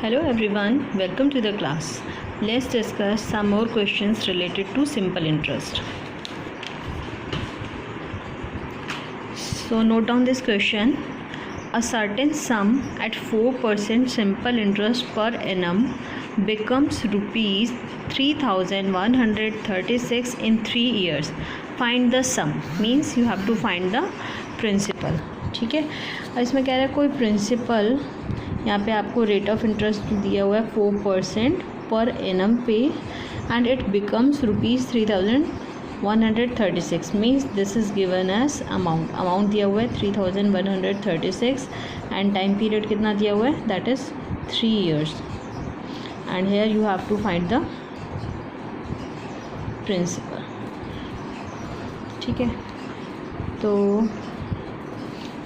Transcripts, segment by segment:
Hello everyone, welcome to the class. Let's discuss some more questions related to simple interest. So note down this question. A certain sum at 4% simple interest per annum becomes rupees 3136 in 3 years. Find the sum. Means you have to find the principal. ठीक है, और इसमें कह रहा है कोई principal यहाँ पे आपको रेट ऑफ इंटरेस्ट दिया हुआ है 4% पर एनम पे and it becomes rupees 3136 means this is given as amount दिया हुआ है 3136 एंड टाइम पीरियड कितना दिया हुआ है that is 3 years and here you have to find the principal. ठीक है, तो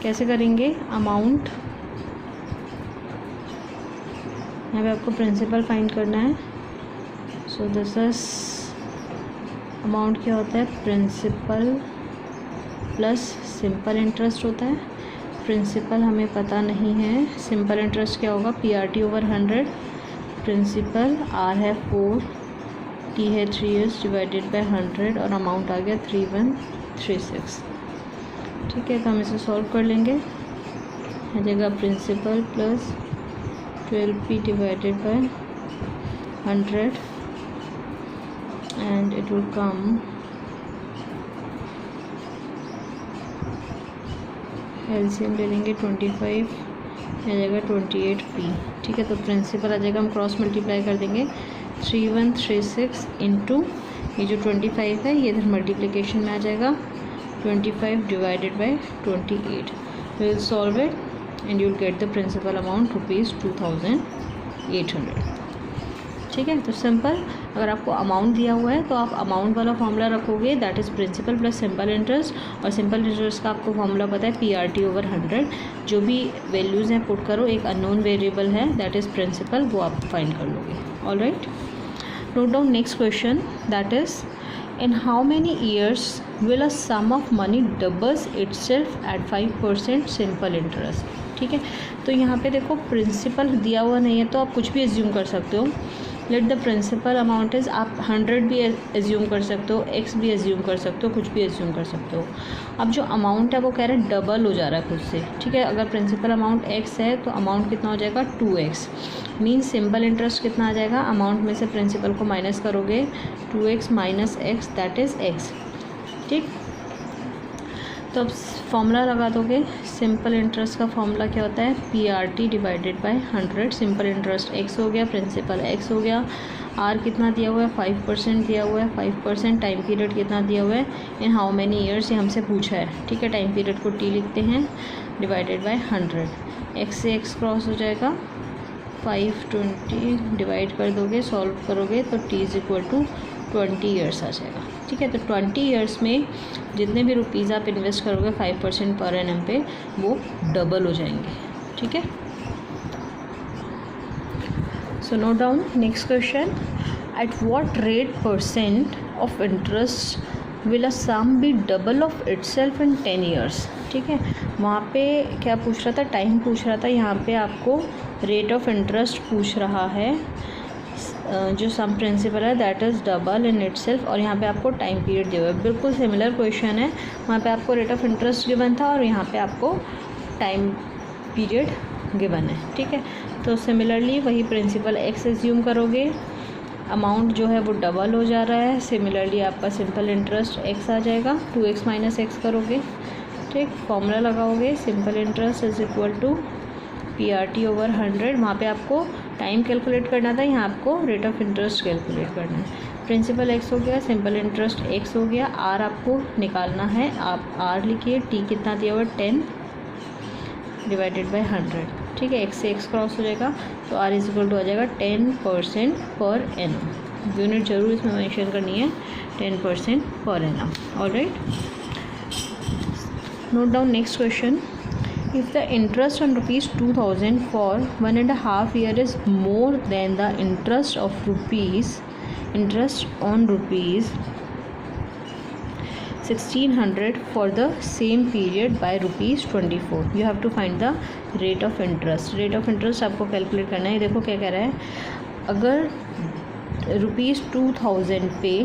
कैसे करेंगे. अमाउंट यहाँ पे आपको प्रिंसिपल फाइंड करना है. सो दिस इज अमाउंट क्या होता है, प्रिंसिपल प्लस सिंपल इंटरेस्ट होता है. प्रिंसिपल हमें पता नहीं है, सिंपल इंटरेस्ट क्या होगा PRT ओवर 100. प्रिंसिपल R है 4, T है 3 years डिवाइडेड बाय 100 और अमाउंट आ गया 3136. ठीक है, तो हम इसे सॉल्व कर लेंगे. आ जाएगा principal plus 12p divided by 100 and it will come LCM ले लेंगे 25 आ जाएगा 28p. ठीक है, तो प्रिंसिपल आ जाएगा, हम क्रॉस मल्टीप्लाई कर देंगे 3136 इंटू ये जो 25 है ये इधर मल्टीप्लिकेशन में आ जाएगा 25 divided by 28. We will solve it and you will get the principal amount rupees 2800. ठीक है, तो सिंपल. अगर आपको अमाउंट दिया हुआ है तो आप अमाउंट वाला फॉर्मूला रखोगे that is principal plus simple interest. और सिंपल इंटरेस्ट का आपको फॉर्मूला पता है PRT ओवर 100. जो भी वैल्यूज़ हैं पुट करो, एक अननोन वेरिएबल है दैट इज़ प्रिंसिपल, वो आप फाइंड कर लोगे. All right, note down next question that is in how many years will a sum of money doubles itself at 5% simple interest. ठीक है, तो यहाँ पे देखो प्रिंसिपल दिया हुआ नहीं है तो आप कुछ भी एज्यूम कर सकते हो. Let the principal amount is, आप 100 भी एज्यूम कर सकते हो, x भी एज्यूम कर सकते हो, कुछ भी एज्यूम कर सकते हो. अब जो अमाउंट है वो कह रहे हैं डबल हो जा रहा है खुद से. ठीक है, अगर प्रिंसिपल अमाउंट x है तो अमाउंट कितना हो जाएगा 2x. मीन्स सिंपल इंटरेस्ट कितना आ जाएगा, अमाउंट में से प्रिंसिपल को माइनस करोगे 2x minus x that is x. ठीक, तो अब फॉर्मूला लगा दोगे. सिंपल इंटरेस्ट का फॉर्मूला क्या होता है, PRT divided by 100. Simple interest x हो गया, प्रिंसिपल x हो गया. R कितना दिया हुआ है 5% दिया हुआ है, 5%. टाइम पीरियड कितना दिया हुआ है, इन हाउ मैनी ईयर्स ये हमसे पूछा है. ठीक है, टाइम पीरियड को T लिखते हैं डिवाइडेड बाय 100. x से x क्रॉस हो जाएगा, 520 डिवाइड कर दोगे, सॉल्व करोगे तो T is equal to 20 years आ जाएगा. ठीक है, तो 20 ईयर्स में जितने भी रुपीज़ आप इन्वेस्ट करोगे 5% पर एनम पे वो डबल हो जाएंगे. ठीक है, so note down next question. At what rate % of interest will a sum be double of itself in 10 years. ठीक है, वहाँ पे क्या पूछ रहा था, टाइम पूछ रहा था. यहाँ पे आपको रेट ऑफ इंटरेस्ट पूछ रहा है. जो सम प्रिंसिपल है that is double in itself और यहाँ पे आपको टाइम पीरियड दिया हुआ है. बिल्कुल सिमिलर क्वेश्चन है. वहाँ पे आपको रेट ऑफ इंटरेस्ट गिवन था और यहाँ पे आपको टाइम पीरियड गिवन है. ठीक है, तो सिमिलरली वही प्रिंसिपल x एज्यूम करोगे, अमाउंट जो है वो डबल हो जा रहा है. सिमिलरली आपका सिंपल इंटरेस्ट x आ जाएगा, 2x माइनस एक्स करोगे. ठीक, फॉर्मूला लगाओगे, simple interest is equal to PRT over 100. वहाँ पे आपको टाइम कैलकुलेट करना था, यहाँ आपको रेट ऑफ इंटरेस्ट कैलकुलेट करना है. प्रिंसिपल x हो गया, सिंपल इंटरेस्ट x हो गया. R आपको निकालना है, आप R लिखिए. T कितना दिया हुआ है 10 डिवाइडेड बाय 100. ठीक है, x से x क्रॉस हो जाएगा तो R इज इक्वल टू आ जाएगा 10% पर एनम. यूनिट जरूर इसमें मेंशन करनी है, 10% per annum. Alright, note down next question. If the interest on rupees 2000 for 1.5 years is more than the interest on rupees 1600 for the same period by ₹24. You have to find the rate of interest. Rate of interest आपको calculate करना है. देखो क्या कह रहा है, अगर ₹2000 पे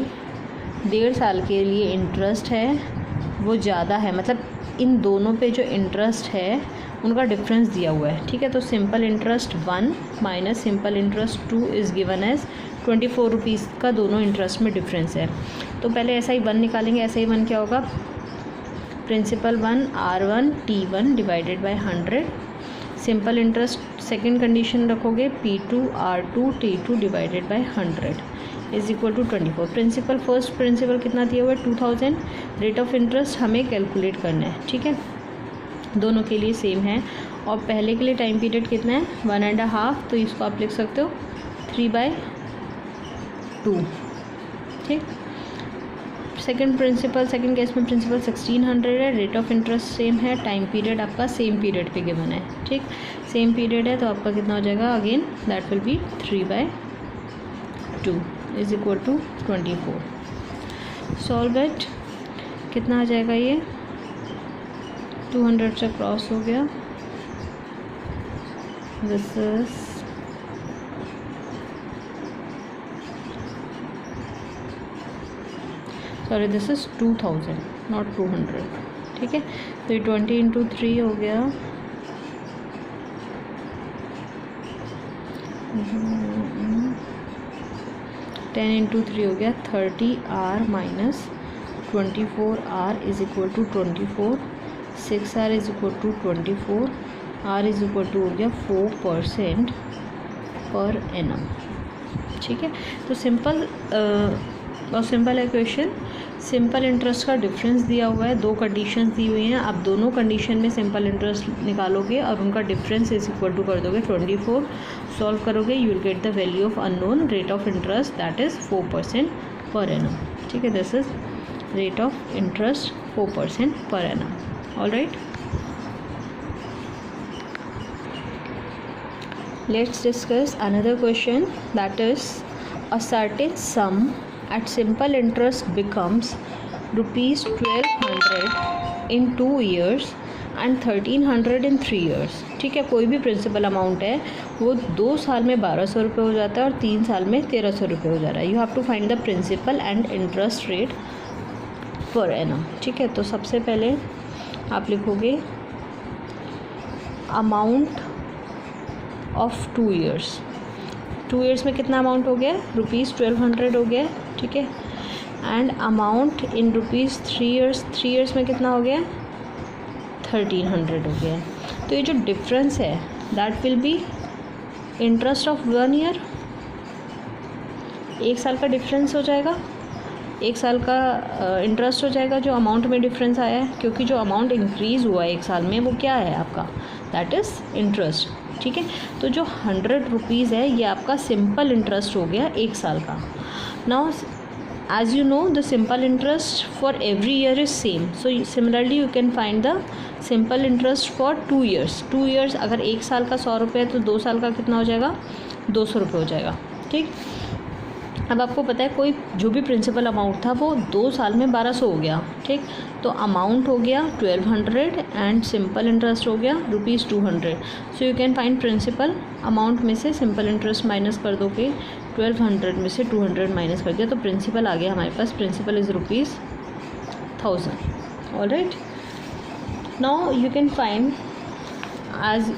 1.5 साल के लिए इंटरेस्ट है वो ज़्यादा है, मतलब इन दोनों पे जो इंटरेस्ट है उनका डिफरेंस दिया हुआ है. ठीक है, तो simple interest 1 minus simple interest 2 is given as ₹24 का दोनों इंटरेस्ट में डिफरेंस है. तो पहले SI1 निकालेंगे. SI1 क्या होगा, principal 1 R1 T1 divided by 100. Simple interest second condition रखोगे P2 R2 T2 divided by 100 is equal to 24. Principal first principal कितना दिया हुआ है 2000. रेट ऑफ इंटरेस्ट हमें कैलकुलेट करना है. ठीक है, दोनों के लिए सेम है. और पहले के लिए टाइम पीरियड कितना है 1.5, तो इसको आप लिख सकते हो 3/2. ठीक, सेकंड प्रिंसिपल सेकंड केस में प्रिंसिपल 1600 है. रेट ऑफ इंटरेस्ट सेम है. टाइम पीरियड आपका सेम पीरियड पे गिवन है. ठीक, सेम पीरियड है तो आपका कितना हो जाएगा, again that will be 3/2 is equal to 24. Solve it. कितना आ जाएगा, ये 200 से क्रॉस हो गया. This is sorry this is 2000 not 200. ठीक है, तो ये 20 इंटू 3 हो गया 10 इंटू 3 हो गया 30R minus 24R is equal to 24. 6R is equal to 24. R is equal to हो गया 4% पर एनम. ठीक है, तो सिंपल और सिंपल है क्वेश्चन. सिंपल इंटरेस्ट का डिफरेंस दिया हुआ है, दो कंडीशंस दी हुई हैं. आप दोनों कंडीशन में सिंपल इंटरेस्ट निकालोगे और उनका डिफरेंस इज इक्वल टू कर दोगे 24. सॉल्व करोगे you will get the value of unknown rate of interest that is 4% per annum. ठीक है, this is rate of interest 4% per annum. All right, let's discuss another question that is a certain sum at simple interest becomes ₹1200 in 2 years and 1300 in 3 years. ठीक है, कोई भी principal amount है वो 2 साल में 1200 रुपये हो जाता है और 3 साल में 1300 रुपये हो जा रहा है. You have to find the principal and interest rate per annum. ठीक है, तो सबसे पहले आप लिखोगे अमाउंट ऑफ 2 years. 2 years में कितना अमाउंट हो गया, ₹1200 हो गया. ठीक है, and amount in ₹3 years. 3 years में कितना हो गया 1300 हो गया. तो ये जो डिफरेंस है that will B interest of 1 year. 1 साल का डिफरेंस हो जाएगा, 1 साल का इंटरेस्ट हो जाएगा जो अमाउंट में डिफरेंस आया है, क्योंकि जो अमाउंट इंक्रीज़ हुआ है 1 साल में वो क्या है आपका, दैट इज़ इंटरेस्ट. ठीक है, तो जो ₹100 है ये आपका सिंपल इंटरेस्ट हो गया 1 साल का. Now as you know the simple interest for every year is same, so similarly you can find the simple interest for 2 years. 2 years अगर 1 साल का 100 रुपये है तो 2 साल का कितना हो जाएगा 200 रुपये हो जाएगा. ठीक, अब आपको पता है कोई जो भी प्रिंसिपल अमाउंट था वो 2 साल में 1200 हो गया. ठीक, तो अमाउंट हो गया 1200 एंड सिंपल इंटरेस्ट हो गया ₹200. So you can find principal amount में से सिंपल इंटरेस्ट माइनस कर दोगे, 1200 में से 200 माइनस कर दिया तो प्रिंसिपल आ गया हमारे पास. Principal is ₹1000. All right, now you can find as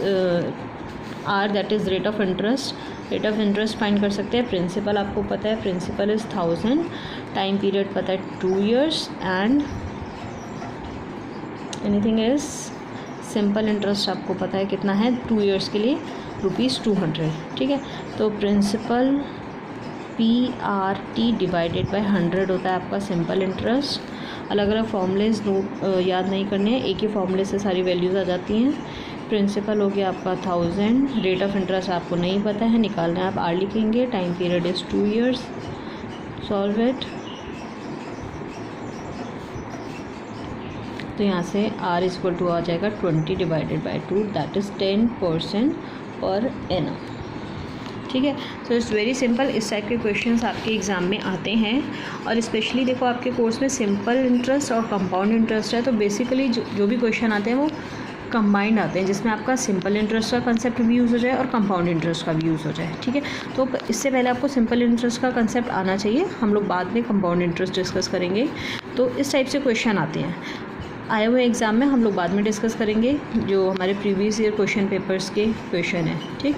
R that is rate of interest. Rate of interest find कर सकते हैं. प्रिंसिपल आपको पता है, प्रिंसिपल इज़ 1000. टाइम पीरियड पता है 2 years and anything is simple interest आपको पता है कितना है 2 years के लिए ₹200. ठीक है, तो प्रिंसिपल PRT डिवाइडेड बाय 100 होता है आपका सिंपल इंटरेस्ट. अलग अलग फॉर्मूलेज याद नहीं करने हैं, एक ही फॉर्मूले से सारी वैल्यूज़ आ जाती हैं. प्रिंसिपल हो गया आपका 1000. रेट ऑफ इंटरेस्ट आपको नहीं पता है, निकालना है आप आर लिखेंगे. Time period is 2 years. Solve it. तो यहाँ से R इज इक्वल टू आ जाएगा 20 डिवाइडेड बाई 2 दैट इज़ 10% पर एनम. ठीक है। सो इट्स वेरी सिंपल, इस टाइप के क्वेश्चंस आपके एग्ज़ाम में आते हैं। और स्पेशली देखो आपके कोर्स में सिंपल इंटरेस्ट और कंपाउंड इंटरेस्ट है, तो बेसिकली जो भी क्वेश्चन आते हैं वो कंबाइंड आते हैं, जिसमें आपका सिंपल इंटरेस्ट का कंसेप्ट भी यूज़ हो जाए और कंपाउंड इंटरेस्ट का भी यूज़ हो जाए। ठीक है, तो इससे पहले आपको सिंपल इंटरेस्ट का कंसेप्ट आना चाहिए, हम लोग बाद में कंपाउंड इंटरेस्ट डिस्कस करेंगे। तो इस टाइप से क्वेश्चन आते हैं, आए हुए एग्ज़ाम में हम लोग बाद में डिस्कस करेंगे, जो हमारे प्रीवियस ईयर क्वेश्चन पेपर्स के क्वेश्चन है। ठीक,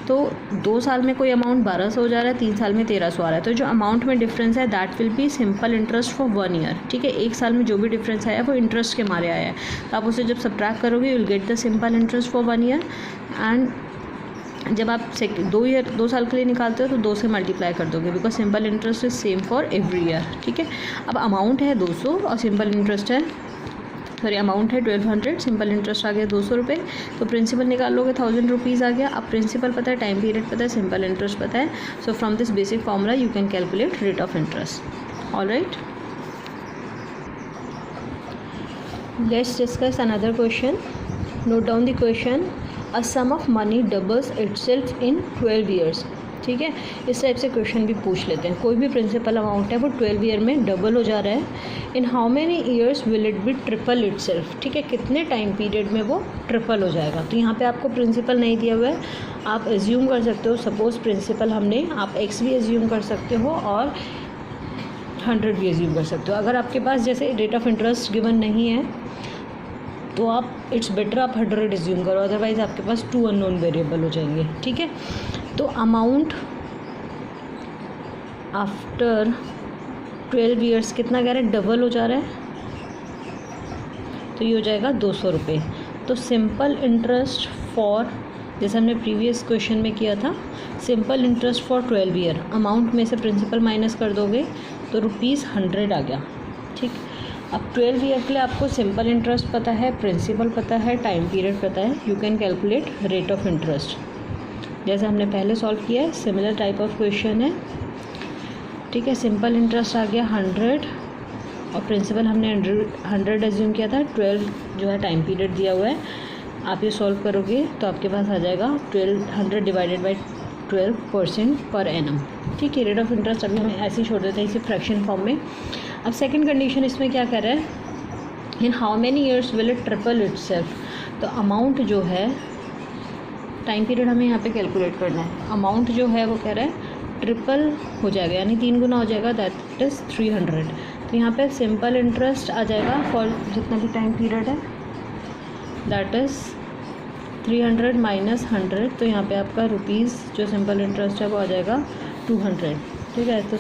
तो 2 साल में कोई अमाउंट 1200 हो जा रहा है, 3 साल में 1300 आ रहा है, तो जो अमाउंट में डिफरेंस है that will B simple interest for 1 year. ठीक है, 1 साल में जो भी डिफरेंस आया है वो इंटरेस्ट के मारे आया है, तो आप उसे जब सब्ट्रैक्ट करोगे you will get the simple interest for 1 year. And जब आप 2 साल के लिए निकालते हो तो 2 से मल्टीप्लाई कर दोगे, because simple interest is same for every year. ठीक है, अब अमाउंट है 200 और सिंपल इंटरेस्ट है अमाउंट है 1200, सिंपल इंटरेस्ट आ गया 200 रुपये, तो प्रिंसिपल निकाल लोगे 1000 रुपीज़ आ गया। अब प्रिंसिपल पता है, टाइम पीरियड पता है, सिंपल इंटरेस्ट पता है, so from this basic formula you can calculate rate of interest. Alright, let's discuss another question. Note down the question, a sum of money doubles itself in 12 years. ठीक है, इस type से question भी पूछ लेते हैं, कोई भी प्रिंसिपल अमाउंट है वो 12 ईयर में डबल हो जा रहा है, in how many years will it be triple itself. ठीक है, कितने टाइम पीरियड में वो ट्रिपल हो जाएगा। तो यहाँ पे आपको प्रिंसिपल नहीं दिया हुआ है, आप एज्यूम कर सकते हो, सपोज प्रिंसिपल हमने, आप x भी एज्यूम कर सकते हो और 100 भी एज्यूम कर सकते हो। अगर आपके पास जैसे रेट ऑफ इंटरेस्ट गिवन नहीं है तो आप इट्स बेटर आप 100 एज्यूम करो, अदरवाइज आपके पास 2 अननोन वेरिएबल हो जाएंगे। ठीक है, तो अमाउंट आफ्टर 12 ईयर्स कितना कह रहे हैं, डबल हो जा रहा है, तो ये हो जाएगा 200 रुपये। तो सिंपल इंटरेस्ट फॉर, जैसे हमने प्रीवियस क्वेश्चन में किया था, simple interest for 12 year, amount में से प्रिंसिपल माइनस कर दोगे तो ₹100 आ गया। ठीक, अब 12 ईयर के लिए आपको सिंपल इंटरेस्ट पता है, प्रिंसिपल पता है, टाइम पीरियड पता है, you can calculate rate of interest, जैसे हमने पहले सॉल्व किया है, सिमिलर टाइप ऑफ क्वेश्चन है। ठीक है, सिंपल इंटरेस्ट आ गया 100 और प्रिंसिपल हमने 100 एज्यूम किया था, 12 जो है टाइम पीरियड दिया हुआ है। आप ये सॉल्व करोगे तो आपके पास आ जाएगा 1200 डिवाइडेड बाई 12% पर एनम। ठीक है, रेट ऑफ इंटरेस्ट अभी हमें ऐसे ही छोड़ देते हैं इसी फ्रैक्शन फॉर्म में। अब सेकंड कंडीशन इसमें क्या कह रहा है, in how many years will it triple itself. तो अमाउंट जो है, टाइम पीरियड हमें यहाँ पे कैलकुलेट करना है, अमाउंट जो है वो कह रहा है ट्रिपल हो जाएगा, यानी 3 गुना हो जाएगा, दैट इज़ 300। तो यहाँ पे सिंपल इंटरेस्ट आ जाएगा फॉर जितना भी टाइम पीरियड है, दैट इज़ 300 माइनस 100, तो यहाँ पे आपका रुपीज़ जो सिंपल इंटरेस्ट है वो आ जाएगा 200। ठीक है, तो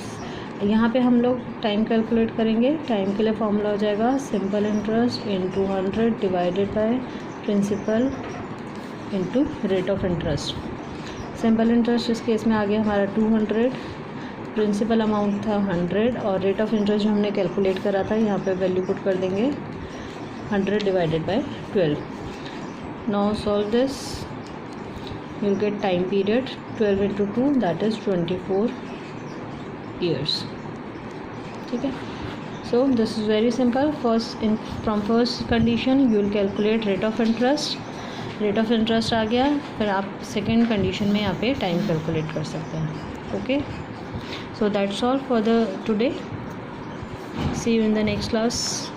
यहाँ पे हम लोग टाइम कैलकुलेट करेंगे, टाइम के लिए फॉर्मूला हो जाएगा simple interest into 100 divided by principal into rate of interest. Simple interest इस केस में आ गया हमारा 200, प्रिंसिपल अमाउंट था 100 और रेट ऑफ इंटरेस्ट जो हमने कैलकुलेट करा था यहाँ पे वैल्यू पुट कर देंगे 100 divided by 12। Now solve this, you will get time period 12 into 2 that is 24 years. ठीक है, so this is very simple. First from first condition you will calculate rate of interest, rate of interest आ गया, फिर आप second condition में यहाँ पे time calculate कर सकते हैं। Okay, so that's all for the today, see you in the next class.